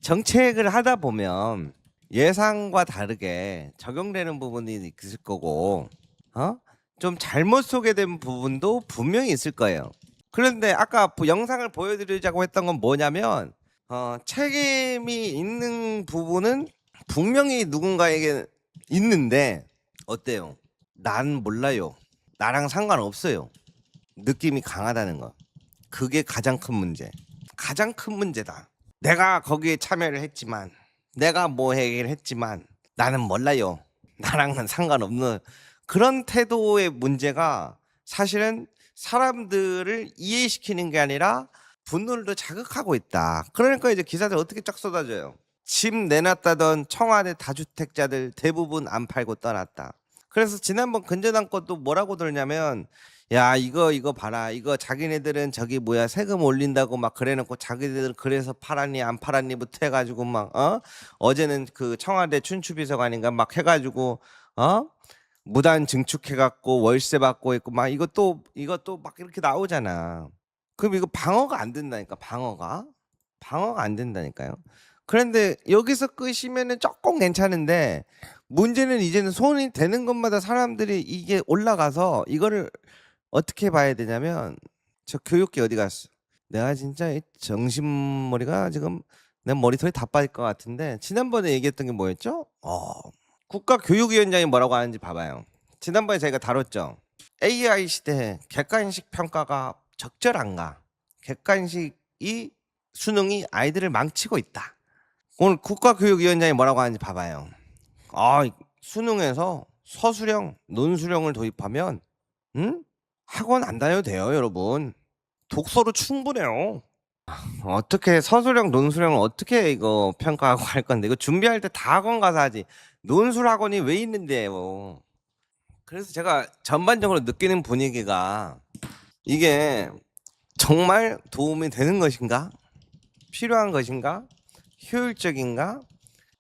정책을 하다 보면 예상과 다르게 적용되는 부분이 있을 거고, 좀 잘못 소개된 부분도 분명히 있을 거예요. 그런데 아까 영상을 보여드리자고 했던 건 뭐냐면, 책임이 있는 부분은 분명히 누군가에게 있는데, 어때요? 난 몰라요. 나랑 상관없어요. 느낌이 강하다는 거. 그게 가장 큰 문제. 가장 큰 문제다. 내가 거기에 참여를 했지만, 내가 뭐 얘기를 했지만 나는 몰라요. 나랑은 상관없는 그런 태도의 문제가 사실은 사람들을 이해시키는 게 아니라 분노를 더 자극하고 있다. 그러니까 이제 기사들 어떻게 쫙 쏟아져요. 집 내놨다던 청와대 다주택자들 대부분 안 팔고 떠났다. 그래서 지난번 근저당 것도 뭐라고 들었냐면, 야 이거 봐라, 이거 자기네들은 저기 뭐야 세금 올린다고 막 그래놓고 자기네들은 그래서 팔았니 안 팔았니부터 해가지고 막 어제는 그 청와대 춘추비서관인가 막 해가지고 무단 증축해갖고 월세 받고 있고 막 이것도 막 이렇게 나오잖아. 그럼 이거 방어가 안 된다니까. 방어가 안 된다니까요. 그런데 여기서 끄시면은 조금 괜찮은데, 문제는 이제는 손이 되는 것마다 사람들이 이게 올라가서 이거를 어떻게 봐야 되냐면, 저 교육계 어디 갔어? 내가 진짜 이 정신머리가 지금 내 머리털이 다 빠질 것 같은데, 지난번에 얘기했던 게 뭐였죠? 국가교육위원장이 뭐라고 하는지 봐봐요. 지난번에 저희가 다뤘죠. AI 시대에 객관식 평가가 적절한가? 객관식이 수능이 아이들을 망치고 있다. 오늘 국가교육위원장이 뭐라고 하는지 봐봐요. 수능에서 서술형, 논술형을 도입하면 학원 안 다녀도 돼요, 여러분. 독서로 충분해요. 어떻게 서술형, 논술형을 어떻게 이거 평가하고 할 건데, 이거 준비할 때 다 학원 가서 하지. 논술 학원이 왜 있는데 뭐. 그래서 제가 전반적으로 느끼는 분위기가, 이게 정말 도움이 되는 것인가? 필요한 것인가? 효율적인가?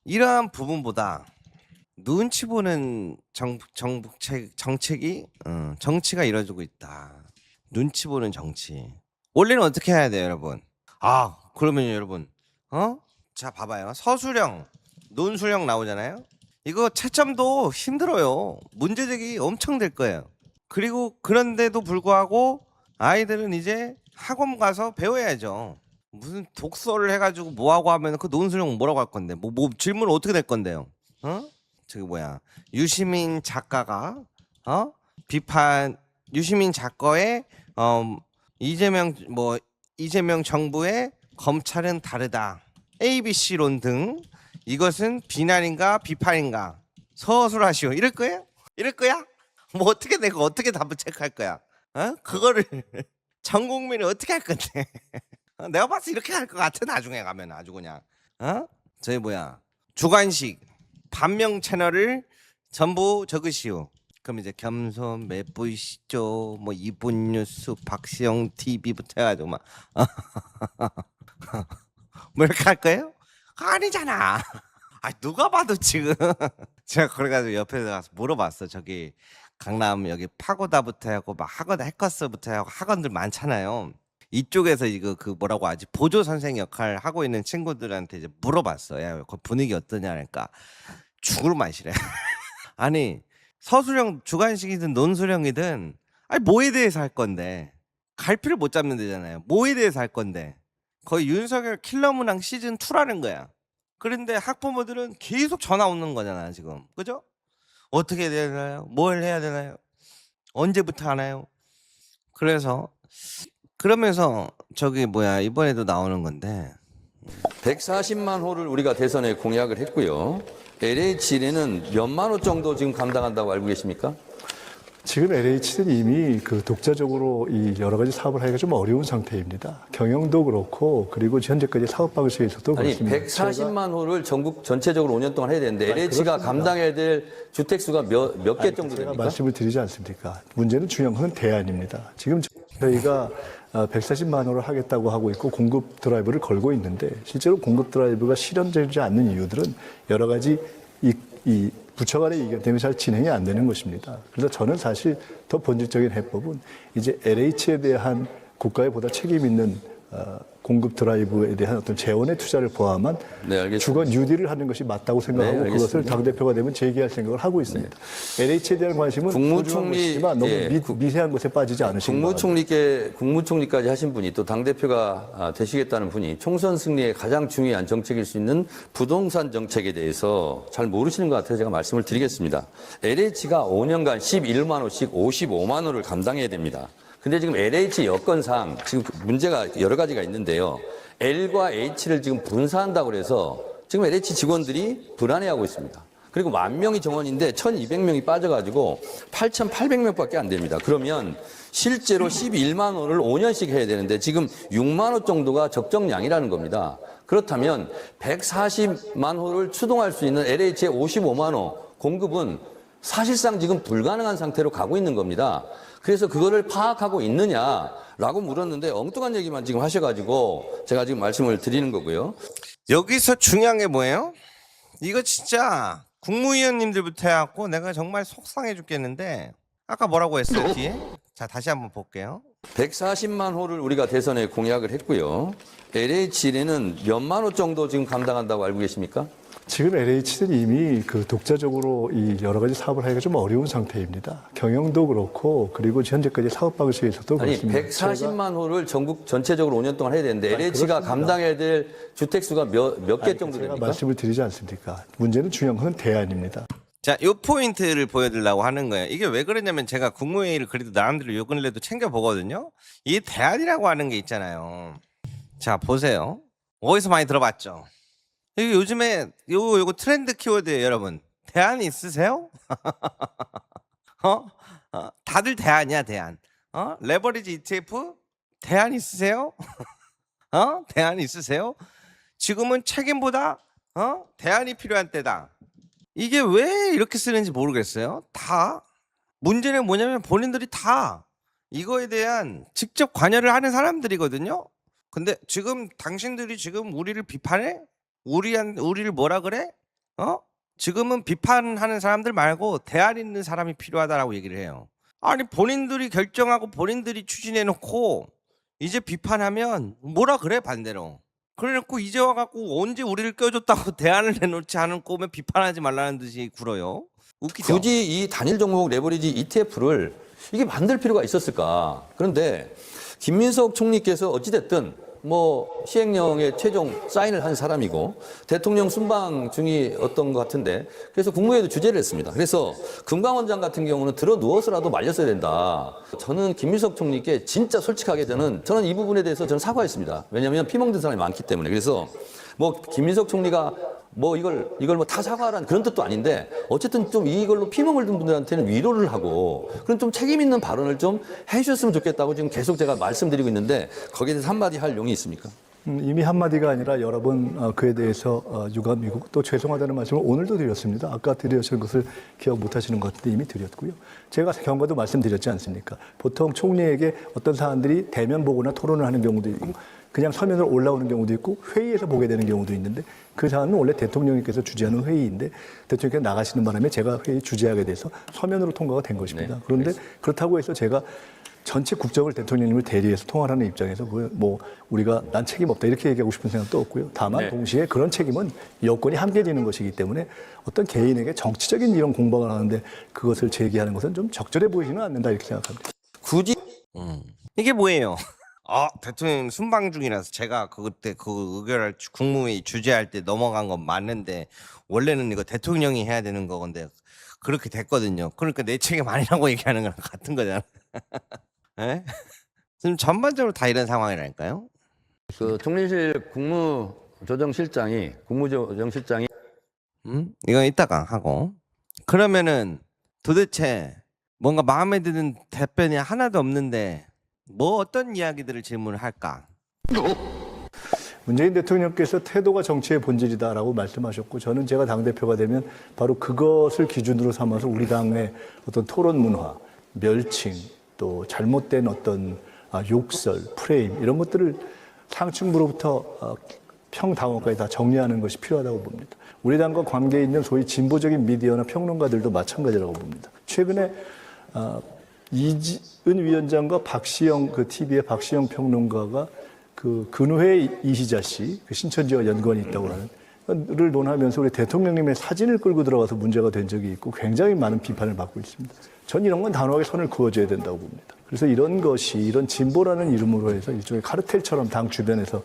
이러한 부분보다 눈치 보는 정책이 정치가 이루어지고 있다. 눈치 보는 정치. 원래는 어떻게 해야 돼요, 여러분? 그러면 여러분, 자 봐봐요. 서술형, 논술형 나오잖아요. 이거 채점도 힘들어요. 문제제기 엄청 될 거예요. 그리고 그런데도 불구하고 아이들은 이제 학원 가서 배워야죠. 무슨 독서를 해가지고 뭐하고 하면 그 논술형 뭐라고 할 건데, 뭐 질문은 어떻게 될 건데요? 저기 뭐야, 유시민 작가가 유시민 작가의 이재명 정부의 검찰은 다르다, ABC론 등 이것은 비난인가 비판인가 서술하시오, 이럴 거예요? 뭐 어떻게 내가 어떻게 답을 체크할 거야? 그거를 전 국민이 어떻게 할 건데? 내가 봤을 때 이렇게 할 것 같아. 나중에 가면 아주 그냥 저희 뭐야, 주관식 반명 채널을 전부 적으시오. 그럼 이제 겸손 맵보이시죠, 뭐 이분 뉴스, 박시영 TV부터 해가지고 막 뭐 이렇게 할 거예요? 아니잖아. 누가 봐도 지금 제가 그래가지고 옆에 가서 물어봤어. 저기 강남 여기 파고다부터 하고 막 학원 해커스부터 하고 학원들 많잖아요. 이쪽에서 이거 그 뭐라고 하지, 보조 선생 역할 하고 있는 친구들한테 이제 물어봤어. 야, 그 분위기 어떠냐 하니까 죽을 맛이래. 아니 서술형 주관식이든 논술형이든 뭐에 대해서 할 건데, 갈피를 못 잡는 데잖아요. 뭐에 대해서 할 건데, 거의 윤석열 킬러 문항 시즌 2라는 거야. 그런데 학부모들은 계속 전화 오는 거잖아 지금. 그죠? 어떻게 해야 되나요? 뭘 해야 되나요? 언제부터 하나요? 그러면서 저기 뭐야, 이번에도 나오는 건데 140만 호를 우리가 대선에 공약을 했고요. LH는 몇만 호 정도 지금 감당한다고 알고 계십니까? 지금 LH는 이미 그 독자적으로 이 여러 가지 사업을 하기가 좀 어려운 상태입니다. 경영도 그렇고, 그리고 현재까지 사업 방식에서도 그렇습니다. 140만 호를 전국 전체적으로 5년 동안 해야 되는데 LH가 그렇습니다. 감당해야 될 주택수가 몇 개 정도 제가 됩니까? 말씀을 드리지 않습니까? 문제는 중요한 건 대안입니다. 지금 저희가 140만 호를 하겠다고 하고 있고 공급 드라이브를 걸고 있는데, 실제로 공급 드라이브가 실현되지 않는 이유들은 여러 가지 이 부처 간의 이견 때문에 잘 진행이 안 되는 것입니다. 그래서 저는 사실 더 본질적인 해법은 이제 LH에 대한 국가의 보다 책임 있는 공급 드라이브에 대한 어떤 재원의 투자를 포함한 네, 알겠습니다. 주거 뉴딜을 하는 것이 맞다고 생각하고 네, 그것을 알겠습니다. 당대표가 되면 재개할 생각을 하고 있습니다. LH에 대한 관심은 소중한 것이지만 너무 미세한 것에 빠지지 않으시기 바랍니다. 국무총리까지 하신 분이 또 당대표가 되시겠다는 분이 총선 승리에 가장 중요한 정책일 수 있는 부동산 정책에 대해서 잘 모르시는 것 같아서 제가 말씀을 드리겠습니다. LH가 5년간 11만 호씩 55만 호를 감당해야 됩니다. 근데 지금 LH 여건상 지금 문제가 여러 가지가 있는데요. L과 H를 지금 분사한다고 그래서 지금 LH 직원들이 불안해하고 있습니다. 그리고 10,000명이 정원인데 1,200명이 빠져가지고 8,800명밖에 안 됩니다. 그러면 실제로 11만 호를 5년씩 해야 되는데 지금 6만 호 정도가 적정량이라는 겁니다. 그렇다면 140만 호를 추동할 수 있는 LH의 55만 호 공급은 사실상 지금 불가능한 상태로 가고 있는 겁니다. 그래서 그거를 파악하고 있느냐라고 물었는데 엉뚱한 얘기만 지금 하셔가지고 제가 지금 말씀을 드리는 거고요. 여기서 중요한 게 뭐예요? 이거 진짜 국무위원님들부터 해갖고 내가 정말 속상해 죽겠는데 아까 뭐라고 했어요 뒤에? 자 다시 한번 볼게요. 140만 호를 우리가 대선에 공약을 했고요. LH는 몇만 호 정도 지금 감당한다고 알고 계십니까? 지금 LH는 이미 그 독자적으로 이 여러 가지 사업을 하기가 좀 어려운 상태입니다. 경영도 그렇고 그리고 현재까지 사업 방식에서도 아니 그렇습니다. 140만 호를 전국 전체적으로 5년 동안 해야 되는데 LH가 그렇습니다. 감당해야 될 주택 수가 몇 개 정도 제가 됩니까? 말씀을 드리지 않습니까? 문제는 중요한 건 대안입니다. 자, 요 포인트를 보여드리려고 하는 거예요. 이게 왜 그러냐면 제가 국무회의를 그래도 나름대로 요 근래도 챙겨보거든요. 이 대안이라고 하는 게 있잖아요. 자, 보세요. 어디서 많이 들어봤죠? 이게 요즘에 요거 트렌드 키워드예요, 여러분. 대안 있으세요? 다들 대안이야, 대안. 레버리지 ETF? 대안 있으세요? 대안 있으세요? 지금은 책임보다 대안이 필요한 때다. 이게 왜 이렇게 쓰는지 모르겠어요. 다 문제는 뭐냐면 본인들이 다 이거에 대한 직접 관여를 하는 사람들이거든요. 근데 지금 당신들이 지금 우리를 비판해? 우리를 뭐라 그래? 지금은 비판하는 사람들 말고 대안 있는 사람이 필요하다라고 얘기를 해요. 아니 본인들이 결정하고 본인들이 추진해 놓고 이제 비판하면 뭐라 그래 반대로. 그래놓고 이제 와갖고 언제 우리를 껴줬다고 대안을 내놓지 않은 꼬면 비판하지 말라는 듯이 굴어요. 웃기죠? 굳이 이 단일 종목 레버리지 ETF를 이게 만들 필요가 있었을까? 그런데 김민석 총리께서 어찌됐든 뭐 시행령에 최종 사인을 한 사람이고 대통령 순방 중이 어떤 것 같은데 그래서 국무회의도 주재를 했습니다. 그래서 금강원장 같은 경우는 들어 누워서라도 말렸어야 된다. 저는 김민석 총리께 진짜 솔직하게 저는 이 부분에 대해서 저는 사과했습니다. 왜냐하면 피멍든 사람이 많기 때문에. 그래서 뭐 김민석 총리가 뭐 이걸 뭐 다 사과하라는 그런 뜻도 아닌데 어쨌든 좀 이걸로 피멍을 든 분들한테는 위로를 하고 그런 좀 책임 있는 발언을 좀 해주셨으면 좋겠다고 지금 계속 제가 말씀드리고 있는데 거기에 대해서 한마디 할 용이 있습니까? 이미 한마디가 아니라 여러 번 그에 대해서 유감이고 또 죄송하다는 말씀을 오늘도 드렸습니다. 아까 드렸던 것을 기억 못 하시는 것 같은데 이미 드렸고요. 제가 경과도 말씀드렸지 않습니까? 보통 총리에게 어떤 사안들이 대면 보고나 토론을 하는 경우도 있고 그냥 서면으로 올라오는 경우도 있고 회의에서 보게 되는 경우도 있는데 그 사안은 원래 대통령님께서 주재하는 회의인데 대통령께서 나가시는 바람에 제가 회의 주재하게 돼서 서면으로 통과가 된 것입니다. 네, 그런데 그렇다고 해서 제가 전체 국정을 대통령님을 대리해서 통화하는 입장에서 뭐 우리가 난 책임 없다 이렇게 얘기하고 싶은 생각도 없고요. 다만 네. 동시에 그런 책임은 여권이 함께 지는 것이기 때문에 어떤 개인에게 정치적인 이런 공방을 하는데 그것을 제기하는 것은 좀 적절해 보이지는 않는다 이렇게 생각합니다. 굳이 이게 뭐예요? 대통령 순방 중이라서 제가 그때 그 의결할 국무회의 주재할 때 넘어간 건 맞는데 원래는 이거 대통령이 해야 되는 거건데 그렇게 됐거든요. 그러니까 내 책임 아니라고 얘기하는 거랑 같은 거잖아. 예? 지금 전반적으로 다 이런 상황이라니까요. 그 총리실 국무조정실장이 이건 이따가 하고 그러면은 도대체 뭔가 마음에 드는 답변이 하나도 없는데 뭐 어떤 이야기들을 질문을 할까? 문재인 대통령께서 태도가 정치의 본질이다라고 말씀하셨고 저는 제가 당대표가 되면 바로 그것을 기준으로 삼아서 우리 당의 어떤 토론 문화, 멸칭, 또 잘못된 어떤 욕설, 프레임 이런 것들을 상층부로부터 평당원까지 다 정리하는 것이 필요하다고 봅니다. 우리 당과 관계 있는 소위 진보적인 미디어나 평론가들도 마찬가지라고 봅니다. 최근에 이지은 위원장과 박시영 그 TV의 박시영 평론가가 그 근후에 이시자 씨, 그 신천지와 연관이 있다고 하는,를 논하면서 우리 대통령님의 사진을 끌고 들어가서 문제가 된 적이 있고 굉장히 많은 비판을 받고 있습니다. 전 이런 건 단호하게 선을 그어줘야 된다고 봅니다. 그래서 이런 것이 이런 진보라는 이름으로 해서 일종의 카르텔처럼 당 주변에서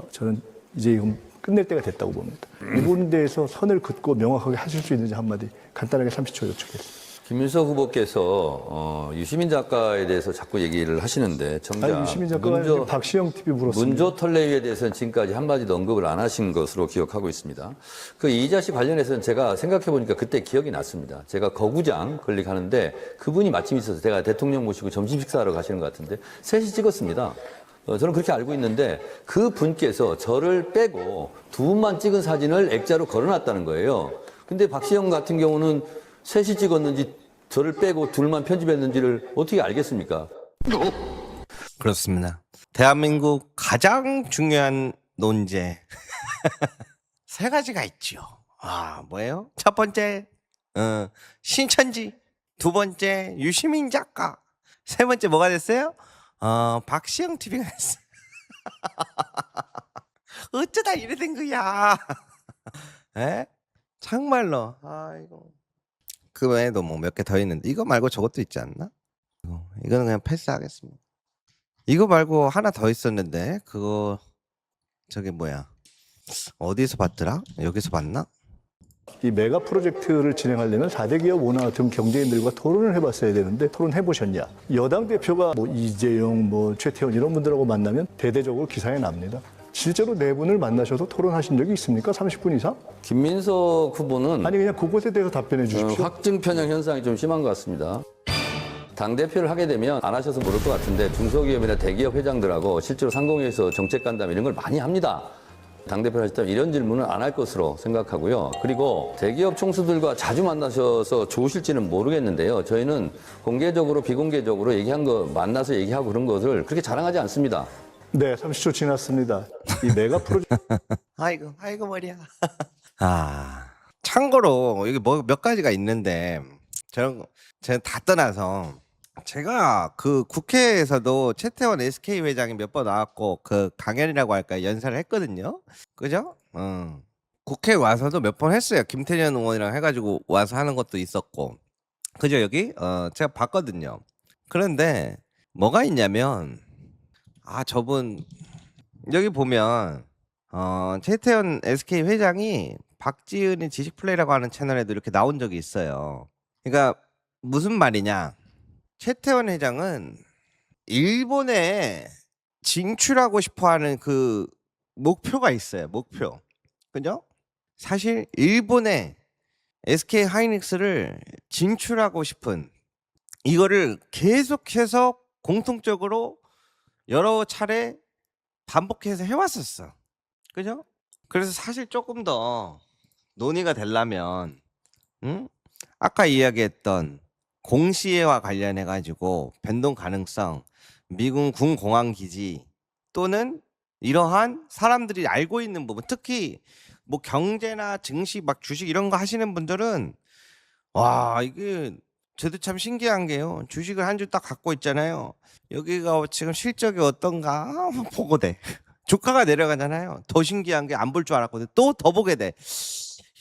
저는 이제 이건 끝낼 때가 됐다고 봅니다. 이 부분에 대해서 선을 긋고 명확하게 하실 수 있는지 한마디 간단하게 30초 여쭙겠습니다. 김민석 후보께서 유시민 작가에 대해서 자꾸 얘기를 하시는데 정작 유시민 작가가 박시영 TV 물었습니다. 문조 털레위에 대해서는 지금까지 한마디도 언급을 안 하신 것으로 기억하고 있습니다. 그 이자 씨 관련해서는 제가 생각해 보니까 그때 기억이 났습니다. 제가 거구장 클릭하는데 그분이 마침 있어서 제가 대통령 모시고 점심 식사하러 가시는 것 같은데 셋이 찍었습니다. 저는 그렇게 알고 있는데 그 분께서 저를 빼고 두 분만 찍은 사진을 액자로 걸어놨다는 거예요. 근데 박시영 같은 경우는 셋이 찍었는지 저를 빼고 둘만 편집했는지를 어떻게 알겠습니까? 그렇습니다. 대한민국 가장 중요한 논제 세 가지가 있죠. 뭐예요? 첫 번째 신천지, 두 번째 유시민 작가, 세 번째 뭐가 됐어요? 박시영 TV가 됐어요. 어쩌다 이래 된 거야. 에? 정말로. 아이고. 그 외에도 뭐 몇 개 더 있는데 이거 말고 저것도 있지 않나? 이거는 그냥 패스하겠습니다. 이거 말고 하나 더 있었는데 그거 저게 뭐야? 어디서 봤더라? 여기서 봤나? 이 메가 프로젝트를 진행하려면 4대 기업 오너 같은 경제인들과 토론을 해봤어야 되는데 토론해보셨냐? 여당 대표가 뭐 이재용, 뭐 최태원 이런 분들하고 만나면 대대적으로 기사에 납니다. 실제로 네 분을 만나셔서 토론하신 적이 있습니까? 30분 이상? 김민석 후보는 아니 그냥 그것에 대해서 답변해 주십시오. 확증 편향 현상이 좀 심한 것 같습니다. 당대표를 하게 되면 안 하셔서 모를 것 같은데 중소기업이나 대기업 회장들하고 실제로 상공회에서 정책 간담 이런 걸 많이 합니다. 당대표를 하실 때 이런 질문은 안 할 것으로 생각하고요. 그리고 대기업 총수들과 자주 만나셔서 좋으실지는 모르겠는데요. 저희는 공개적으로 비공개적으로 얘기한 거 만나서 얘기하고 그런 것을 그렇게 자랑하지 않습니다. 네, 30초 지났습니다. 이 메가 프로젝트 아이고 머리야. 참고로 여기 뭐 몇 가지가 있는데 제가 다 떠나서 제가 그 국회에서도 최태원 SK 회장이 몇 번 나왔고 그 강연이라고 할까요? 연설을 했거든요. 그죠? 국회 와서도 몇 번 했어요. 김태년 의원이랑 해가지고 와서 하는 것도 있었고. 그죠 여기? 제가 봤거든요. 그런데 뭐가 있냐면 저분 여기 보면 최태원 SK 회장이 박지은의 지식플레이라고 하는 채널에도 이렇게 나온 적이 있어요. 그러니까 무슨 말이냐? 최태원 회장은 일본에 진출하고 싶어하는 그 목표가 있어요. 목표. 그죠? 사실 일본에 SK 하이닉스를 진출하고 싶은 이거를 계속해서 공통적으로 여러 차례 반복해서 해왔었어. 그죠? 그래서 사실 조금 더 논의가 되려면 아까 이야기했던 공시회와 관련해 가지고 변동 가능성, 미군 군공항 기지 또는 이러한 사람들이 알고 있는 부분, 특히 뭐 경제나 증시 막 주식 이런 거 하시는 분들은 와 이게 저도 참 신기한 게요. 주식을 한 주 딱 갖고 있잖아요. 여기가 지금 실적이 어떤가 보고 돼. 주가가 내려가잖아요. 더 신기한 게 안 볼 줄 알았거든. 또 더 보게 돼.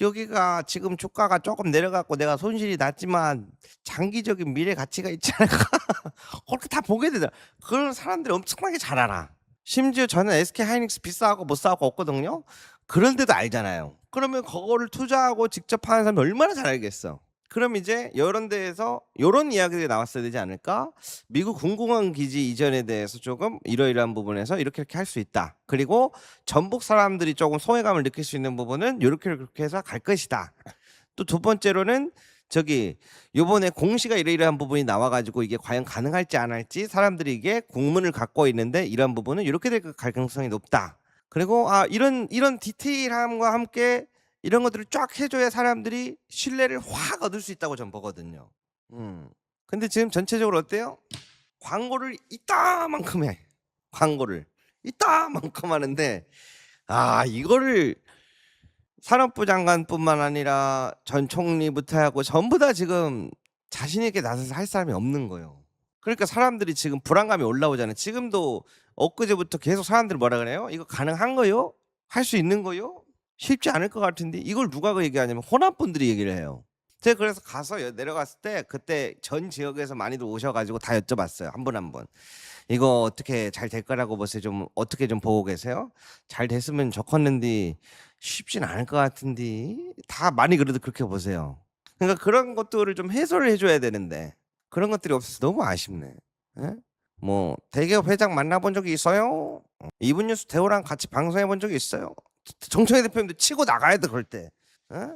여기가 지금 주가가 조금 내려갔고 내가 손실이 났지만 장기적인 미래 가치가 있지 않을까? 그렇게 다 보게 되더라. 그런 사람들이 엄청나게 잘 알아. 심지어 저는 SK 하이닉스 비싸고 못 사고 없거든요. 그런데도 알잖아요. 그러면 그거를 투자하고 직접 하는 사람이 얼마나 잘 알겠어. 그럼 이제 이런 데에서 이런 이야기들이 나왔어야 되지 않을까? 미국 군공항 기지 이전에 대해서 조금 이러이러한 부분에서 이렇게 할 수 있다. 그리고 전북 사람들이 조금 소외감을 느낄 수 있는 부분은 이렇게 해서 갈 것이다. 또 두 번째로는 저기 요번에 공시가 이러이러한 부분이 나와가지고 이게 과연 가능할지 안 할지 사람들이 이게 공문을 갖고 있는데 이런 부분은 이렇게 될 가능성이 높다. 그리고 이런 디테일함과 함께 이런 것들을 쫙 해줘야 사람들이 신뢰를 확 얻을 수 있다고 전 보거든요. 근데 지금 전체적으로 어때요? 광고를 이따만큼 해. 광고를 이따만큼 하는데 이거를 산업부 장관뿐만 아니라 전 총리부터 하고 전부 다 지금 자신 있게 나서서 할 사람이 없는 거예요. 그러니까 사람들이 지금 불안감이 올라오잖아요. 지금도 엊그제부터 계속 사람들이 뭐라 그래요? 이거 가능한 거요? 할 수 있는 거요? 쉽지 않을 것 같은데 이걸 누가 얘기하냐면 호남분들이 얘기를 해요. 제가 그래서 가서 내려갔을 때 그때 전 지역에서 많이들 오셔가지고 다 여쭤봤어요. 한 분 한 분. 이거 어떻게 잘 될 거라고 보세요? 좀 어떻게 좀 보고 계세요? 잘 됐으면 좋겠는데 쉽진 않을 것 같은데 다 많이 그래도 그렇게 보세요. 그러니까 그런 것들을 좀 해소를 해줘야 되는데 그런 것들이 없어서 너무 아쉽네. 예? 뭐 대기업 회장 만나본 적이 있어요? 이분 뉴스 대호랑 같이 방송해 본 적이 있어요? 정청래 대표님도 치고 나가야 돼 그럴 때. 예?